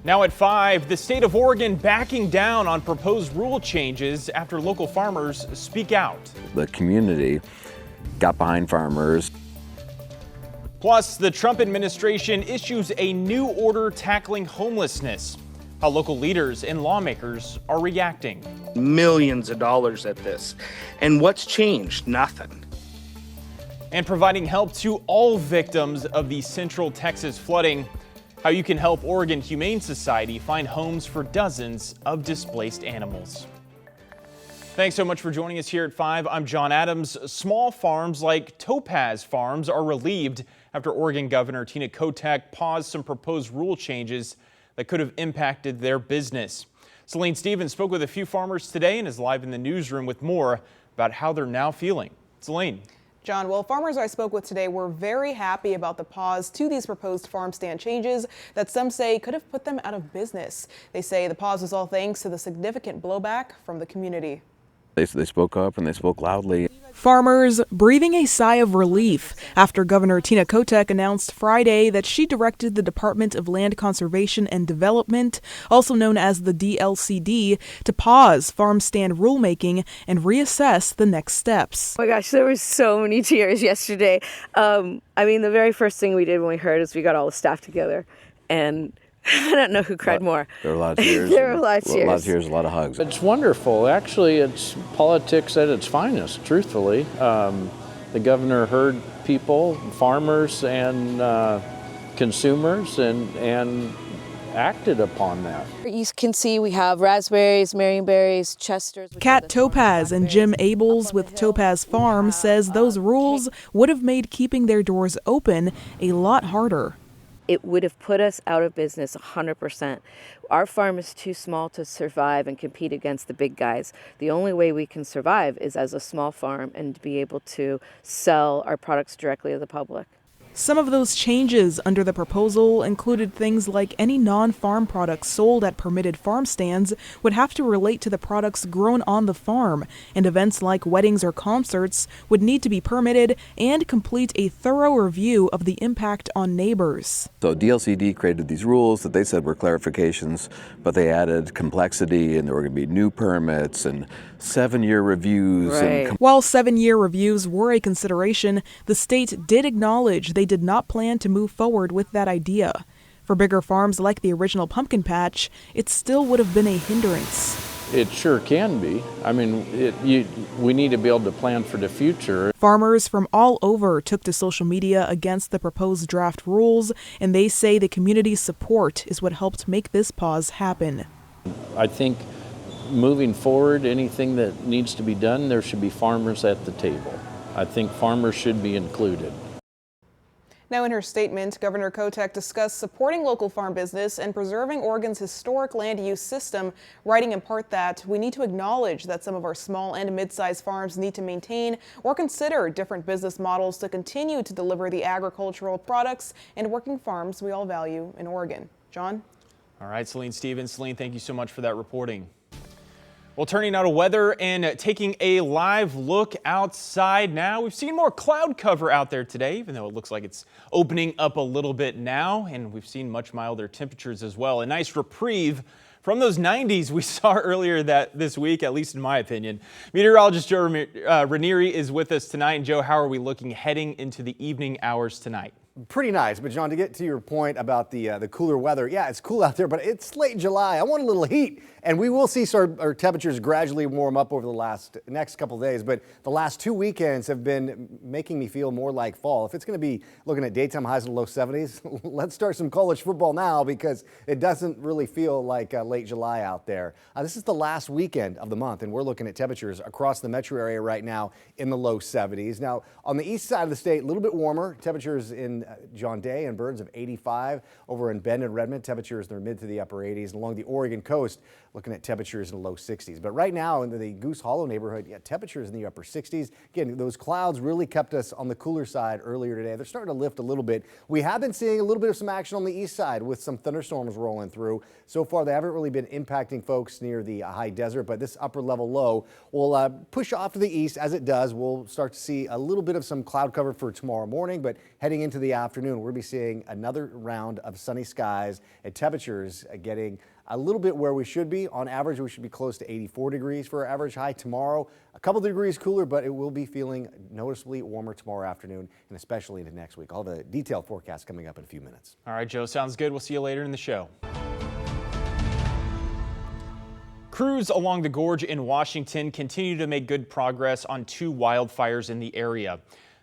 Now at 5, the state of Oregon backing down on proposed rule changes after local farmers speak out. The community got behind farmers. Plus, the Trump administration issues a new order tackling homelessness. How local leaders and lawmakers are reacting. Millions of dollars at this. And what's changed? Nothing. And providing help to all victims of the Central Texas flooding. How you can help Oregon Humane Society find homes for dozens of displaced animals. Thanks so much for joining us here at 5. I'm John Adams. Small farms like Topaz Farms are relieved after Oregon Governor Tina Kotek paused some proposed rule changes that could have impacted their business. Celine Stevens spoke with a few farmers today and is live in the newsroom with more about how they're now feeling. Celine. John, well, farmers I spoke with today were very happy about the pause to these proposed farm stand changes that some say could have put them out of business. They say the pause was all thanks to the significant blowback from the community. They spoke up and they spoke loudly. Farmers breathing a sigh of relief after Governor Tina Kotek announced Friday that she directed the Department of Land Conservation and Development, also known as the DLCD, to pause farm stand rulemaking and reassess the next steps. Oh my gosh, there were so many tears yesterday. The very first thing we did when we heard is we got all the staff together, and I don't know who cried more. There were a lot of tears. There were a lot of tears. A lot of tears, a lot of hugs. It's wonderful. Actually, it's politics at its finest, truthfully. The governor heard people, farmers and consumers, and acted upon that. You can see we have raspberries, marionberries, chesters. Kat Topaz and Jim Abels with Topaz Farm says those rules would have made keeping their doors open a lot harder. It would have put us out of business 100%. Our farm is too small to survive and compete against the big guys. The only way we can survive is as a small farm and to be able to sell our products directly to the public. Some of those changes under the proposal included things like any non-farm products sold at permitted farm stands would have to relate to the products grown on the farm, and events like weddings or concerts would need to be permitted and complete a thorough review of the impact on neighbors. So DLCD created these rules that they said were clarifications, but they added complexity, and there were going to be new permits and 7-year reviews. Right. While 7-year reviews were a consideration, the state did acknowledge they did not plan to move forward with that idea. For bigger farms like the original pumpkin patch, it still would have been a hindrance. It sure can be. We need to be able to plan for the future. Farmers from all over took to social media against the proposed draft rules, and they say the community's support is what helped make this pause happen. I think moving forward, anything that needs to be done, there should be farmers at the table. I think farmers should be included. Now, in her statement, Governor Kotek discussed supporting local farm business and preserving Oregon's historic land use system, writing in part that we need to acknowledge that some of our small and mid-sized farms need to maintain or consider different business models to continue to deliver the agricultural products and working farms we all value in Oregon. John? All right, Celine Stevens. Celine, thank you so much for that reporting. Well, turning now to weather and taking a live look outside now. We've seen more cloud cover out there today, even though it looks like it's opening up a little bit now, and we've seen much milder temperatures as well. A nice reprieve from those 90s we saw earlier this week, at least in my opinion. Meteorologist Joe Ranieri is with us tonight. And Joe, how are we looking heading into the evening hours tonight? Pretty nice, but John, to get to your point about the cooler weather, yeah, it's cool out there, but it's late July. I want a little heat, and we will see our temperatures gradually warm up over the next couple of days, but the last 2 weekends have been making me feel more like fall. If it's going to be looking at daytime highs in the low 70s, let's start some college football now, because it doesn't really feel like late July out there. This is the last weekend of the month, and we're looking at temperatures across the metro area right now in the low 70s. Now, on the east side of the state, a little bit warmer. Temperatures in John Day and Burns of 85. Over in Bend and Redmond, temperatures in the mid to the upper 80s. And along the Oregon coast, looking at temperatures in the low 60s. But right now in the Goose Hollow neighborhood, yeah, temperatures in the upper 60s. Again, those clouds really kept us on the cooler side earlier today. They're starting to lift a little bit. We have been seeing a little bit of some action on the east side with some thunderstorms rolling through. So far, they haven't really been impacting folks near the high desert, but this upper level low will push off to the east. As it does, we'll start to see a little bit of some cloud cover for tomorrow morning, but heading into the afternoon, we'll be seeing another round of sunny skies and temperatures getting a little bit where we should be. On average, we should be close to 84 degrees for our average high tomorrow. A couple degrees cooler, but it will be feeling noticeably warmer tomorrow afternoon and especially into next week. All the detailed forecast coming up in a few minutes. All right, Joe, sounds good. We'll see you later in the show. Crews along the gorge in Washington continue to make good progress on 2 wildfires in the area.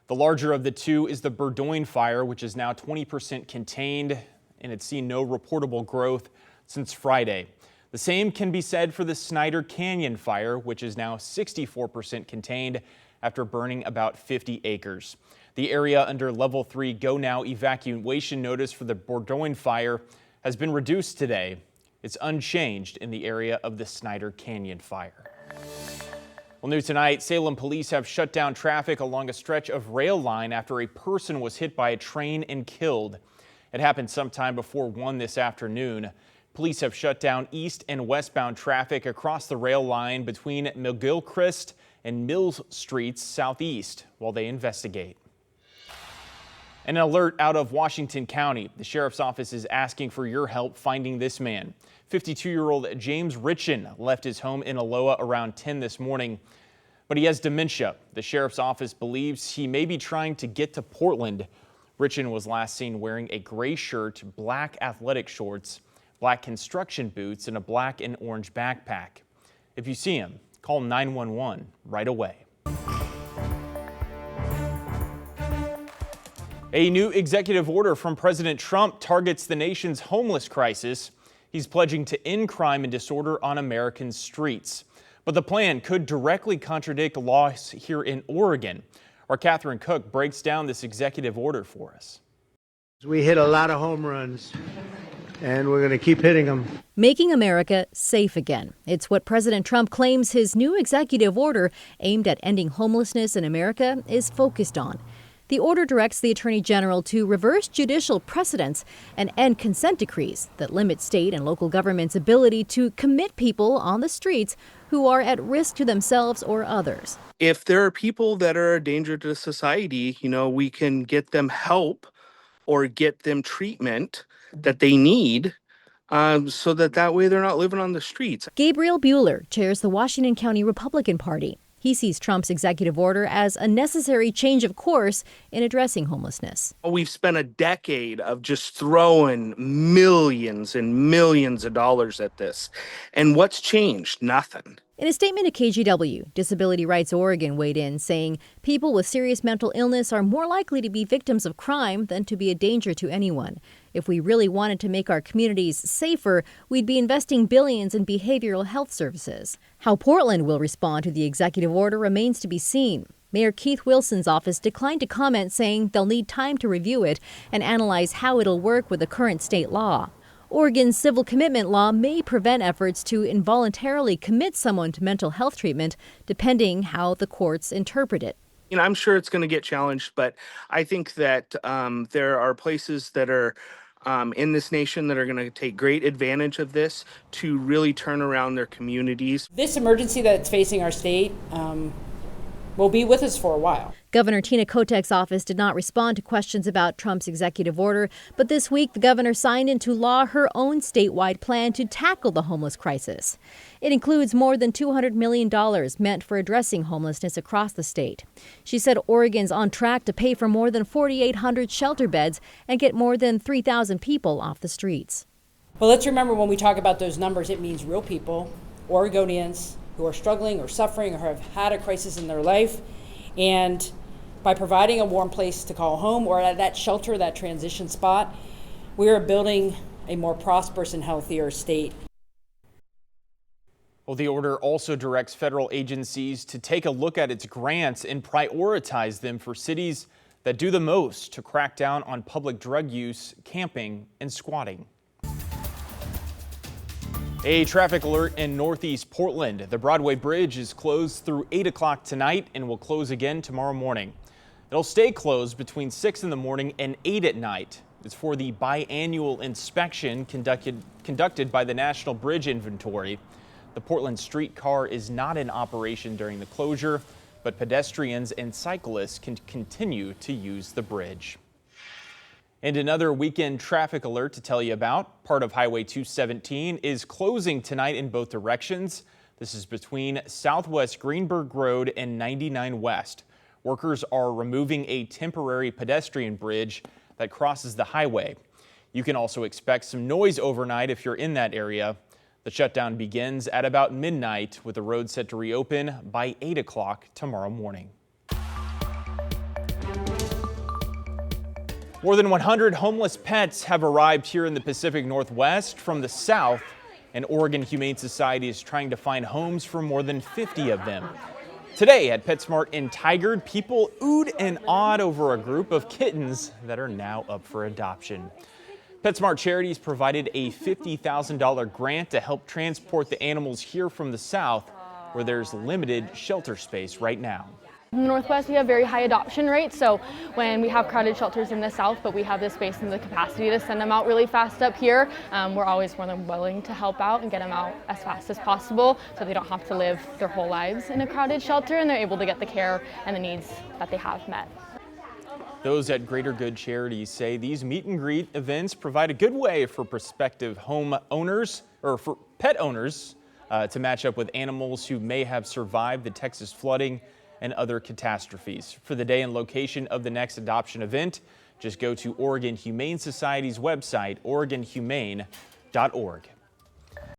The larger of the 2 is the Burdoin fire, which is now 20% contained, and it's seen no reportable growth since Friday. The same can be said for the Snyder Canyon fire, which is now 64% contained after burning about 50 acres. The area under level 3 Go Now evacuation notice for the Burdoin fire has been reduced today. It's unchanged in the area of the Snyder Canyon fire. Well, new tonight, Salem police have shut down traffic along a stretch of rail line after a person was hit by a train and killed. It happened sometime before 1 this afternoon. Police have shut down east and westbound traffic across the rail line between McGilchrist and Mills Streets southeast while they investigate. An alert out of Washington County. The sheriff's office is asking for your help finding this man. 52-year-old James Richin left his home in Aloha around 10 this morning, but he has dementia. The sheriff's office believes he may be trying to get to Portland. Richin was last seen wearing a gray shirt, black athletic shorts, black construction boots, and a black and orange backpack. If you see him, call 911 right away. A new executive order from President Trump targets the nation's homeless crisis. He's pledging to end crime and disorder on American streets. But the plan could directly contradict laws here in Oregon. Our Catherine Cook breaks down this executive order for us. We hit a lot of home runs, and we're going to keep hitting them. Making America safe again. It's what President Trump claims his new executive order aimed at ending homelessness in America is focused on. The order directs the Attorney General to reverse judicial precedents and end consent decrees that limit state and local governments' ability to commit people on the streets who are at risk to themselves or others. If there are people that are a danger to society, we can get them help or get them treatment that they need so that way they're not living on the streets. Gabriel Bueller chairs the Washington County Republican Party. He sees Trump's executive order as a necessary change of course in addressing homelessness. We've spent a decade of just throwing millions and millions of dollars at this. And what's changed? Nothing. In a statement to KGW, Disability Rights Oregon weighed in, saying people with serious mental illness are more likely to be victims of crime than to be a danger to anyone. If we really wanted to make our communities safer, we'd be investing billions in behavioral health services. How Portland will respond to the executive order remains to be seen. Mayor Keith Wilson's office declined to comment, saying they'll need time to review it and analyze how it'll work with the current state law. Oregon's civil commitment law may prevent efforts to involuntarily commit someone to mental health treatment, depending how the courts interpret it. I'm sure it's going to get challenged, but I think that there are places that are in this nation that are going to take great advantage of this to really turn around their communities. This emergency that's facing our state will be with us for a while. Governor Tina Kotek's office did not respond to questions about Trump's executive order, but this week the governor signed into law her own statewide plan to tackle the homeless crisis. It includes more than $200 million meant for addressing homelessness across the state. She said Oregon's on track to pay for more than 4,800 shelter beds and get more than 3,000 people off the streets. Well, let's remember when we talk about those numbers, it means real people, Oregonians, who are struggling or suffering or have had a crisis in their life. And by providing a warm place to call home or at that shelter, that transition spot, we are building a more prosperous and healthier state. Well, the order also directs federal agencies to take a look at its grants and prioritize them for cities that do the most to crack down on public drug use, camping, and squatting. A traffic alert in Northeast Portland. The Broadway Bridge is closed through 8 o'clock tonight and will close again tomorrow morning. It'll stay closed between 6 in the morning and 8 at night. It's for the biannual inspection conducted by the National Bridge Inventory. The Portland streetcar is not in operation during the closure, but pedestrians and cyclists can continue to use the bridge. And another weekend traffic alert to tell you about. Part of Highway 217 is closing tonight in both directions. This is between Southwest Greenberg Road and 99 West. Workers are removing a temporary pedestrian bridge that crosses the highway. You can also expect some noise overnight if you're in that area. The shutdown begins at about midnight with the road set to reopen by 8 o'clock tomorrow morning. More than 100 homeless pets have arrived here in the Pacific Northwest from the south, and Oregon Humane Society is trying to find homes for more than 50 of them. Today at PetSmart in Tigard, people oohed and awed over a group of kittens that are now up for adoption. PetSmart Charities provided a $50,000 grant to help transport the animals here from the south, where there's limited shelter space right now. In the Northwest, we have very high adoption rates, so when we have crowded shelters in the South, but we have the space and the capacity to send them out really fast up here, we're always more than willing to help out and get them out as fast as possible so they don't have to live their whole lives in a crowded shelter and they're able to get the care and the needs that they have met. Those at Greater Good Charities say these meet and greet events provide a good way for prospective home owners or for pet owners to match up with animals who may have survived the Texas flooding and other catastrophes. For the day and location of the next adoption event, just go to Oregon Humane Society's website, oregonhumane.org.